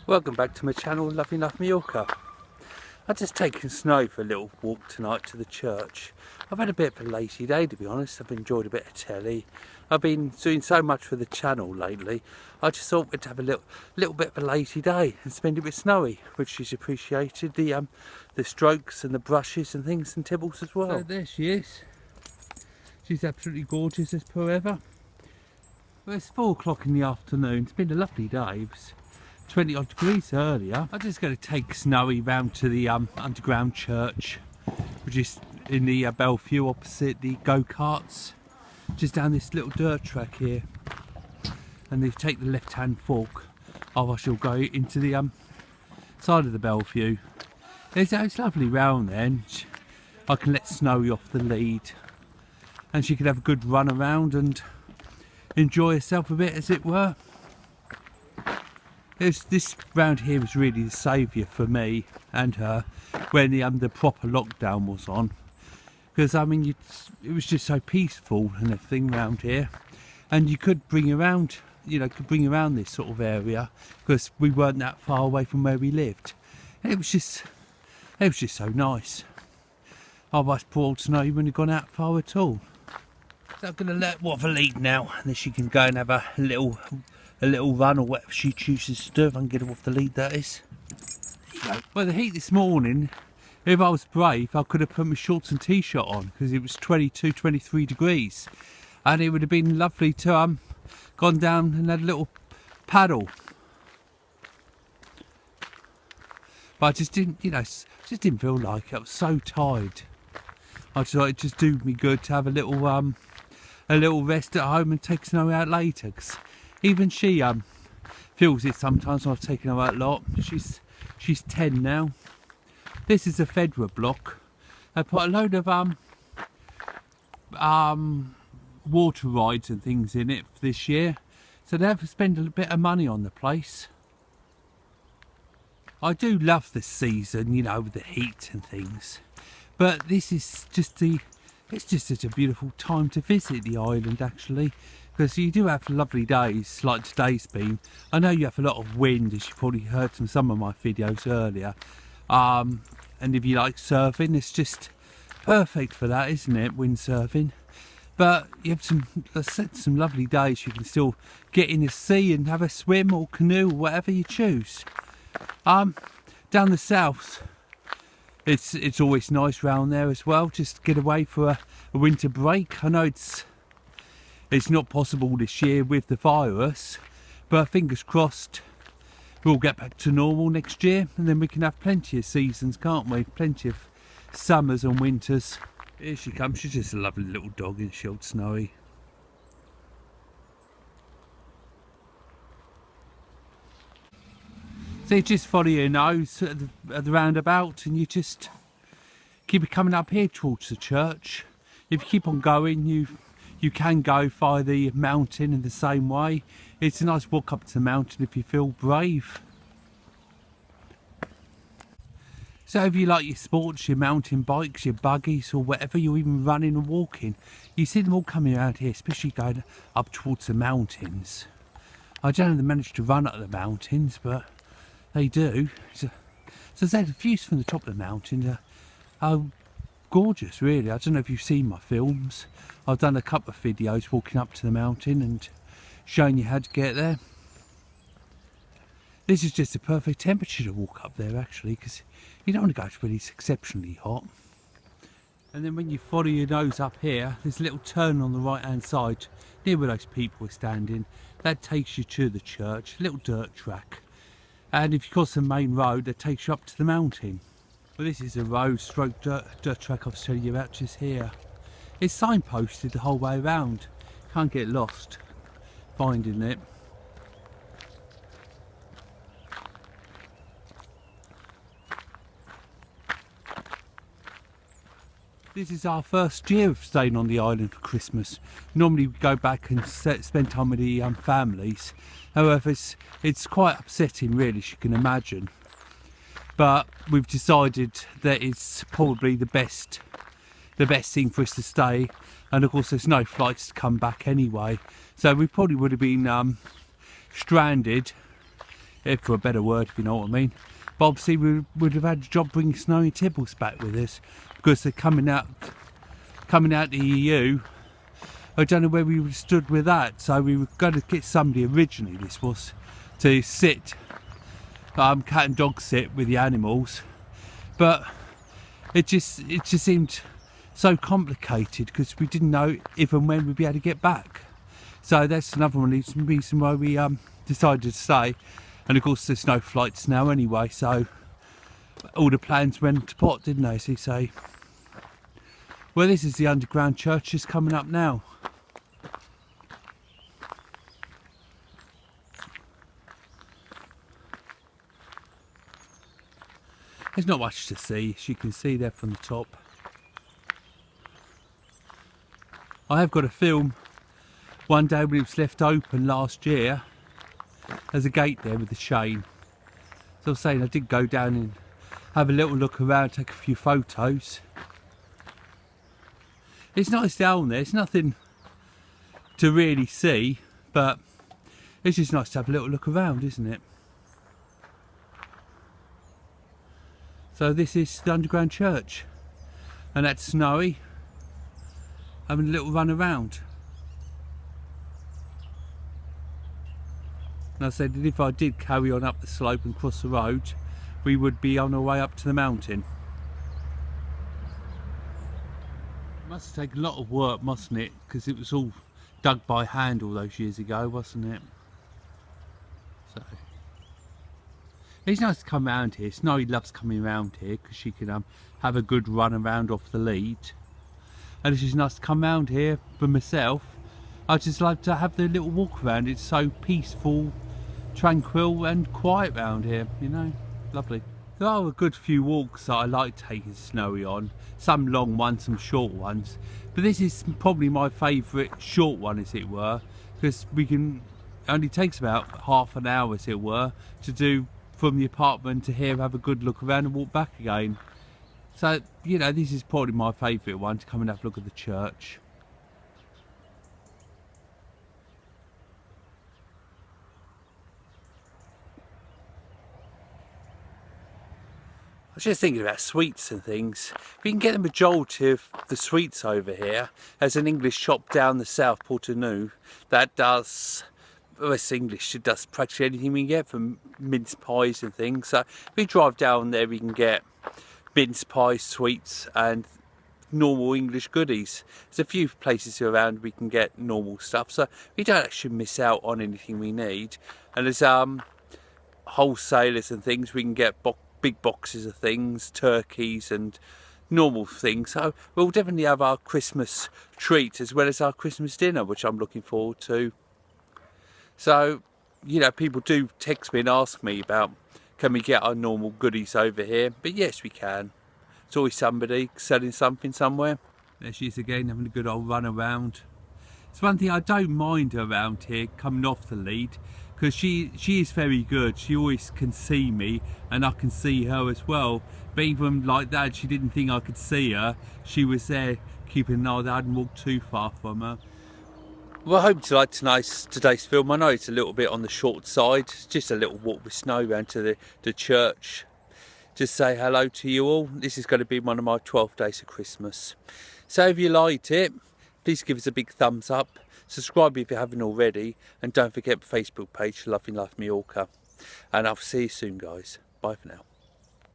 Welcome back to my channel, Lovely Enough Mallorca. I've just taken Snow for a little walk tonight to the church. I've had a bit of a lazy day, to be honest. I've enjoyed a bit of telly. I've been doing so much for the channel lately. I just thought we'd have a little bit of a lazy day and spend it with Snowy, which she's appreciated. The strokes and the brushes and things and tibbles as well. So there she is. She's absolutely gorgeous as per ever. Well, it's 4 o'clock in the afternoon. It's been a lovely day. It was 20 odd degrees earlier. I'm just going to take Snowy round to the underground church, which is in the Bellevue opposite the go-karts, just down this little dirt track here. And if you take the left hand fork, I shall go into the side of the Bellevue. It's lovely round there, and I can let Snowy off the lead and she can have a good run around and enjoy herself a bit, as it were. This round here was really the saviour for me and her when the proper lockdown was on, because I mean it was just so peaceful and everything round here, and you could bring around, could bring around this sort of area because we weren't that far away from where we lived, and it was just so nice. Otherwise poor old Snowy wouldn't have gone out far at all. So I'm going to let her off a lead now, and then she can go and have a little run or whatever she chooses to do. If I can get her off the lead, that is. There you go. Well, the heat this morning, if I was brave, I could have put my shorts and t-shirt on because it was 22, 23 degrees, and it would have been lovely to gone down and had a little paddle. But I just didn't, just didn't feel like it. I was so tired. I just thought it'd just do me good to have a little rest at home and take Snow out later, because even she feels it sometimes when I've taken her out a lot. She's 10 now. This is a Fedra block. I put a load of water rides and things in it for this year, so they have to spend a bit of money on the place. I do love this season, with the heat and things, but this is just it's just such a beautiful time to visit the island, actually, because you do have lovely days like today's been. I know you have a lot of wind, as you probably heard from some of my videos earlier, and if you like surfing, it's just perfect for that, isn't it, windsurfing? But you have some lovely days. You can still get in the sea and have a swim or canoe or whatever you choose. Down the south, it's always nice round there as well. Just get away for a winter break. I know it's not possible this year with the virus, but fingers crossed we'll get back to normal next year, and then we can have plenty of seasons, can't we? Plenty of summers and winters. Here she comes. She's just a lovely little dog, isn't she, old Snowy? So you just follow your nose at the roundabout, and you just keep it coming up here towards the church. If you keep on going, you can go via the mountain in the same way. It's a nice walk up to the mountain if you feel brave. So if you like your sports, your mountain bikes, your buggies, or whatever, you're even running and walking, you see them all coming around here, especially going up towards the mountains. I don't know if they manage to run up the mountains, but they do. So there's views from the top of the mountain are gorgeous, really. I don't know if you've seen my films. I've done a couple of videos walking up to the mountain and showing you how to get there. This is just a perfect temperature to walk up there, actually, because you don't want to go to when it's exceptionally hot. And then when you follow your nose up here, there's a little turn on the right hand side near where those people are standing. That takes you to the church, a little dirt track. And if you cross the main road, that takes you up to the mountain. Well, this is a road stroke dirt track I was telling you about just here. It's signposted the whole way around. Can't get lost finding it. This is our first year of staying on the island for Christmas. Normally we go back and spend time with the families. However, it's quite upsetting, really, as you can imagine. But we've decided that it's probably the best thing for us to stay, and of course there's no flights to come back anyway, so we probably would have been stranded if for a better word, if you know what I mean. But obviously we would have had a job bringing Snowy Tibbles back with us, because they're coming out the EU. I don't know where we would have stood with that, so we were going to get somebody originally, this was, to sit, cat and dog sit with the animals, but it just seemed so complicated because we didn't know if and when we'd be able to get back. So that's another one of the reasons why we decided to stay. And of course there's no flights now anyway, so all the plans went to pot, didn't they, as you say. Well, this is the underground church just coming up now. There's not much to see, as you can see there from the top. I have got a film one day when it was left open last year. There's a gate there with the chain. So I was saying I did go down and have a little look around, take a few photos. It's nice down there, it's nothing to really see, but it's just nice to have a little look around, isn't it? So this is the underground church, and that's Snowy having a little run around. And I said that if I did carry on up the slope and cross the road, we would be on our way up to the mountain. It must take a lot of work, mustn't it? Because it was all dug by hand all those years ago, wasn't it? So it's nice to come around here. Snowy loves coming around here because she can have a good run around off the lead. And it's just nice to come around here for myself. I just like to have the little walk around. It's so peaceful, tranquil and quiet around here, you know, lovely. There are a good few walks that I like taking Snowy on. Some long ones, some short ones. But this is probably my favourite short one, as it were. Because only takes about half an hour, as it were, to do from the apartment to here, have a good look around and walk back again. So, you know, this is probably my favourite one, to come and have a look at the church. I was just thinking about sweets and things. We can get the majority of the sweets over here. There's an English shop down the south, Portonoo, that does, well, it's English, it does practically anything we can get, from mince pies and things. So if we drive down there, we can get mince pies, sweets and normal English goodies. There's a few places around we can get normal stuff, so we don't actually miss out on anything we need. And there's wholesalers and things, we can get big boxes of things, turkeys and normal things. So we'll definitely have our Christmas treat as well as our Christmas dinner, which I'm looking forward to. So, you know, people do text me and ask me about, can we get our normal goodies over here? But yes, we can. It's always somebody selling something somewhere. There she is again, having a good old run around. It's one thing I don't mind around here, coming off the lead, because she is very good. She always can see me and I can see her as well. But even like that, she didn't think I could see her. She was there keeping an eye that I hadn't walked too far from her. Well, I hope you liked today's film. I know it's a little bit on the short side. It's just a little walk with Snow round to the church. Just say hello to you all. This is going to be one of my 12 days of Christmas. So if you liked it, please give us a big thumbs up. Subscribe if you haven't already. And don't forget the Facebook page, Loving Life Mallorca. And I'll see you soon, guys. Bye for now.